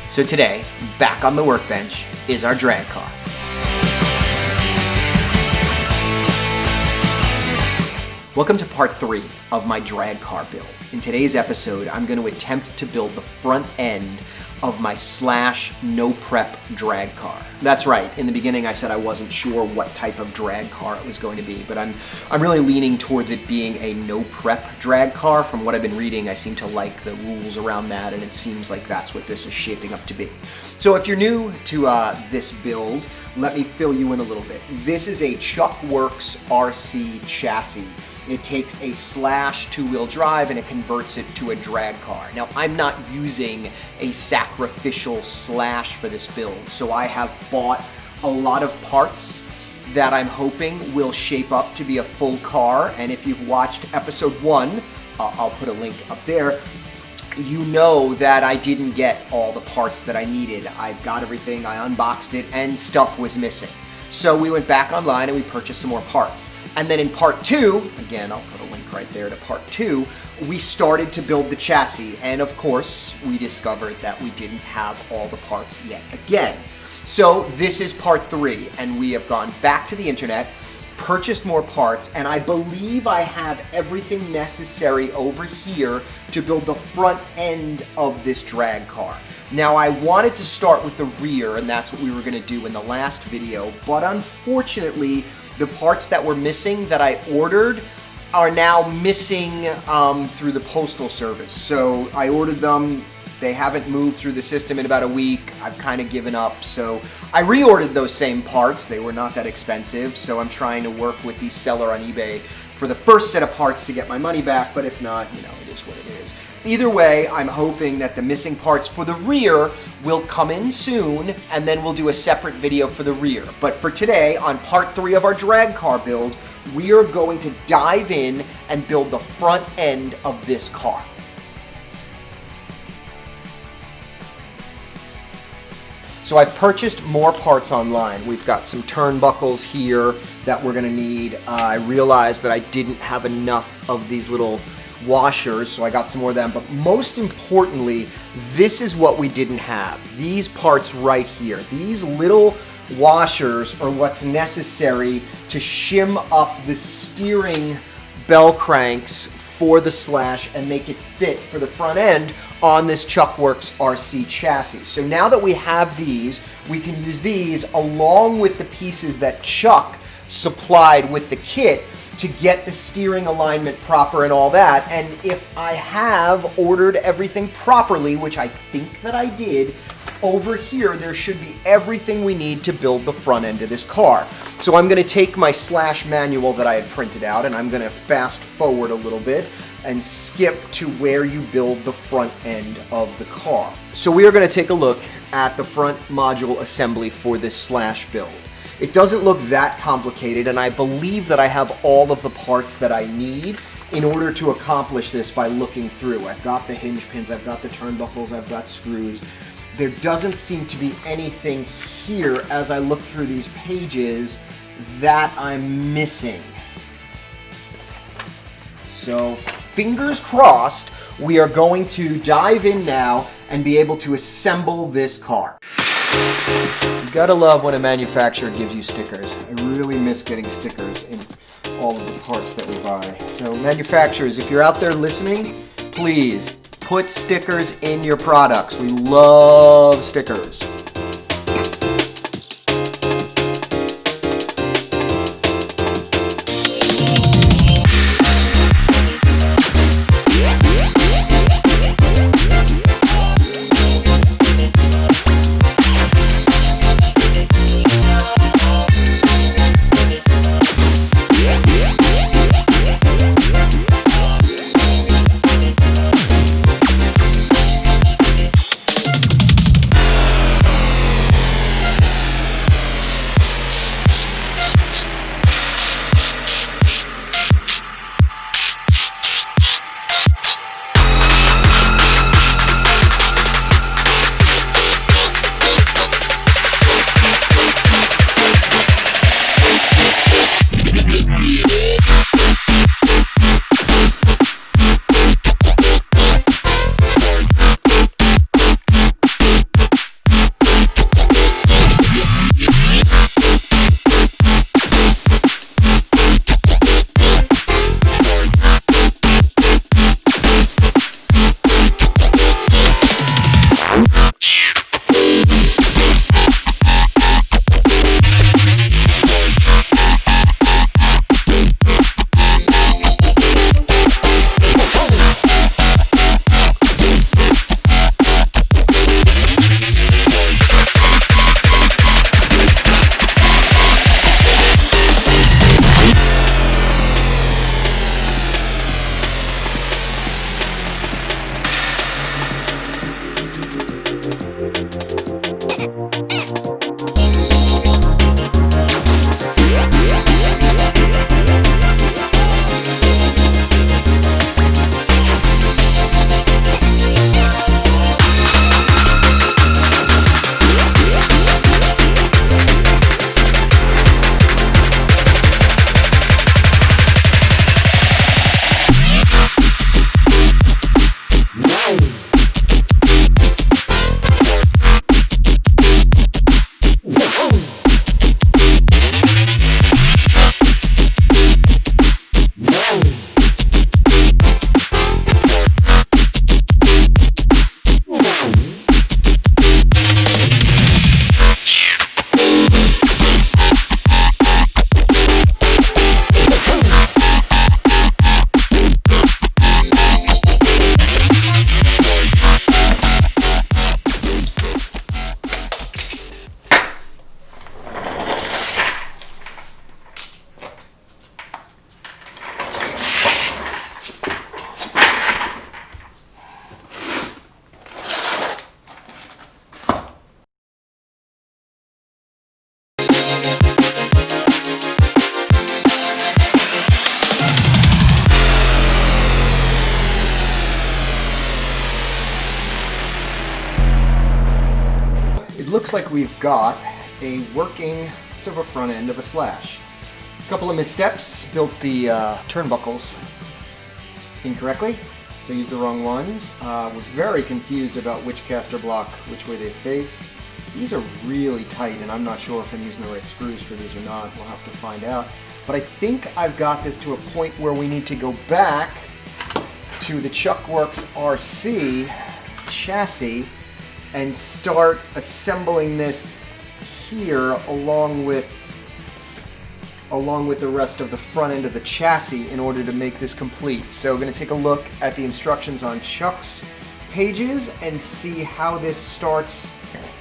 So today, back on the workbench is our drag car. Welcome to part 3 of my drag car build. In today's episode, I'm going to attempt to build the front end of my no prep drag car. That's right, in the beginning I said I wasn't sure what type of drag car it was going to be, but I'm really leaning towards it being a no prep drag car. From what I've been reading, I seem to like the rules around that, and it seems like that's what this is shaping up to be. So if you're new to this build, let me fill you in a little bit. This is a ChuckworksRC chassis. It takes a slash two-wheel drive and it converts it to a drag car. Now, I'm not using a sacrificial slash for this build, so I have bought a lot of parts that I'm hoping will shape up to be a full car. And if you've watched episode 1, I'll put a link up there, you know that I didn't get all the parts that I needed. I've got everything, I unboxed it, and stuff was missing. So we went back online and we purchased some more parts. And then in part 2, again, I'll put a link right there to part 2, we started to build the chassis. And of course, we discovered that we didn't have all the parts yet again. So this is part 3, and we have gone back to the internet, purchased more parts, and I believe I have everything necessary over here to build the front end of this drag car. Now, I wanted to start with the rear, and that's what we were going to do in the last video, but unfortunately, the parts that were missing that I ordered are now missing through the postal service. So I ordered them, they haven't moved through the system in about a week. I've kind of given up, so I reordered those same parts. They were not that expensive, so I'm trying to work with the seller on eBay for the first set of parts to get my money back, but if not, you know, it is what it is. Either way, I'm hoping that the missing parts for the rear will come in soon, and then we'll do a separate video for the rear. But for today, on part 3 of our drag car build, we are going to dive in and build the front end of this car. So I've purchased more parts online. We've got some turnbuckles here that we're gonna need. I realized that I didn't have enough of these little washers, so I got some more of them. But most importantly, this is what we didn't have. These parts right here. These little washers are what's necessary to shim up the steering bell cranks for the slash and make it fit for the front end on this ChuckworksRC chassis. So now that we have these, we can use these along with the pieces that Chuck supplied with the kit to get the steering alignment proper and all that. And if I have ordered everything properly, which I think that I did, over here there should be everything we need to build the front end of this car. So I'm going to take my slash manual that I had printed out, and I'm going to fast forward a little bit and skip to where you build the front end of the car. So we are going to take a look at the front module assembly for this slash build. It doesn't look that complicated, and I believe that I have all of the parts that I need in order to accomplish this by looking through. I've got the hinge pins, I've got the turnbuckles, I've got screws. There doesn't seem to be anything here as I look through these pages that I'm missing. So fingers crossed, we are going to dive in now and be able to assemble this car. You gotta love when a manufacturer gives you stickers. I really miss getting stickers in all of the parts that we buy. So manufacturers, if you're out there listening, please put stickers in your products. We love stickers. looks like we've got a working sort of a front end of a slash. A couple of missteps, built the turnbuckles incorrectly, so used the wrong ones. Was very confused about which caster block, which way they faced. These are really tight, and I'm not sure if I'm using the right screws for these or not. We'll have to find out. But I think I've got this to a point where we need to go back to the ChuckworksRC chassis and start assembling this here along with the rest of the front end of the chassis in order to make this complete. So we're going to take a look at the instructions on Chuck's pages and see how this starts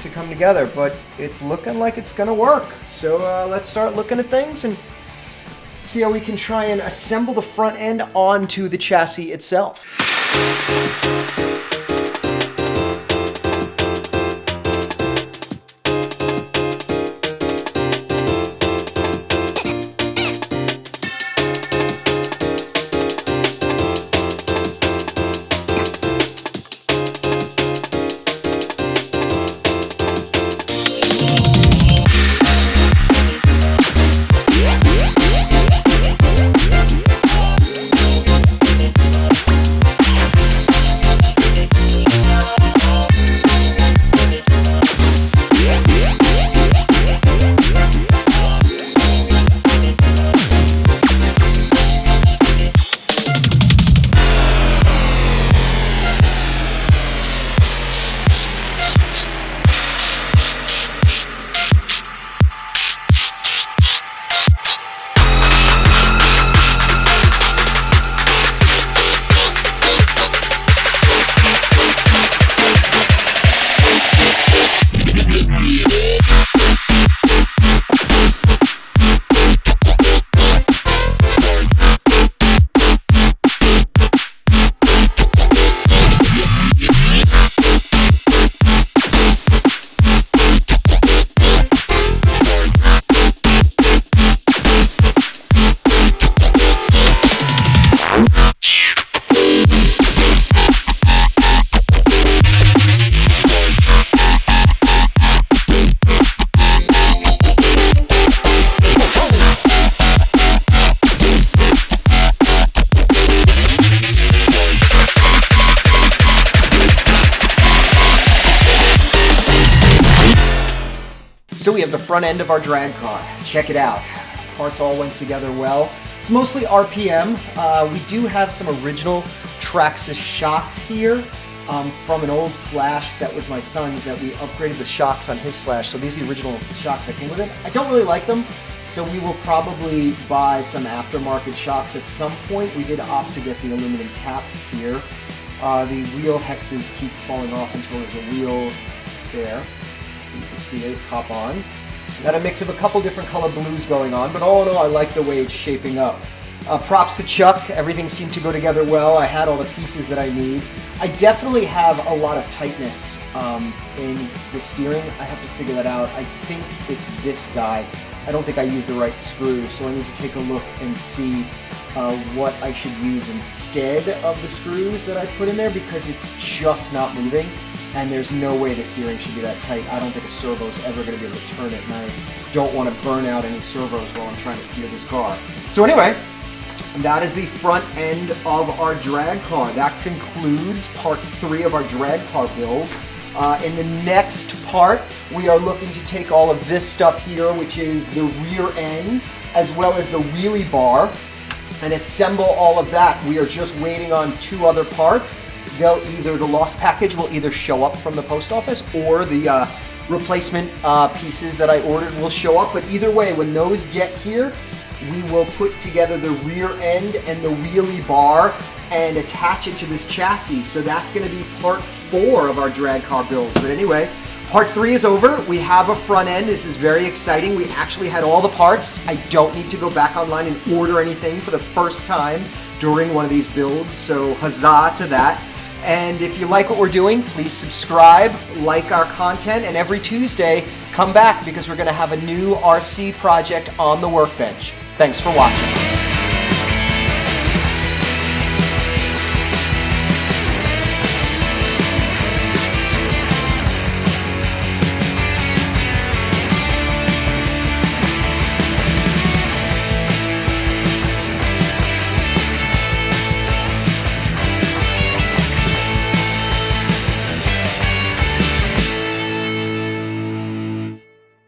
to come together, but it's looking like it's going to work. So let's start looking at things and see how we can try and assemble the front end onto the chassis itself. So we have the front end of our drag car. Check it out. Parts all went together well. It's mostly RPM. We do have some original Traxxas shocks here from an old Slash that was my son's that we upgraded the shocks on his Slash. So these are the original shocks that came with it. I don't really like them, so we will probably buy some aftermarket shocks at some point. We did opt to get the aluminum caps here. The wheel hexes keep falling off until there's a wheel there. You can see it pop on. Got a mix of a couple different color blues going on, but all in all, I like the way it's shaping up. Props to Chuck, everything seemed to go together well. I had all the pieces that I need. I definitely have a lot of tightness in the steering. I have to figure that out. I think it's this guy. I don't think I used the right screw, so I need to take a look and see what I should use instead of the screws that I put in there, because it's just not moving. And there's no way the steering should be that tight. I don't think a servo is ever going to be able to turn it, and I don't want to burn out any servos while I'm trying to steer this car. So anyway, that is the front end of our drag car. That concludes part 3 of our drag car build. In the next part, we are looking to take all of this stuff here, which is the rear end, as well as the wheelie bar, and assemble all of that. We are just waiting on 2 other parts. The lost package will either show up from the post office, or the replacement pieces that I ordered will show up. But either way, when those get here, we will put together the rear end and the wheelie bar and attach it to this chassis. So that's going to be part 4 of our drag car build. But anyway, part 3 is over. We have a front end. This is very exciting. We actually had all the parts. I don't need to go back online and order anything for the first time during one of these builds. So huzzah to that. And if you like what we're doing, please subscribe, like our content, and every Tuesday, come back because we're going to have a new RC project on the workbench. Thanks for watching.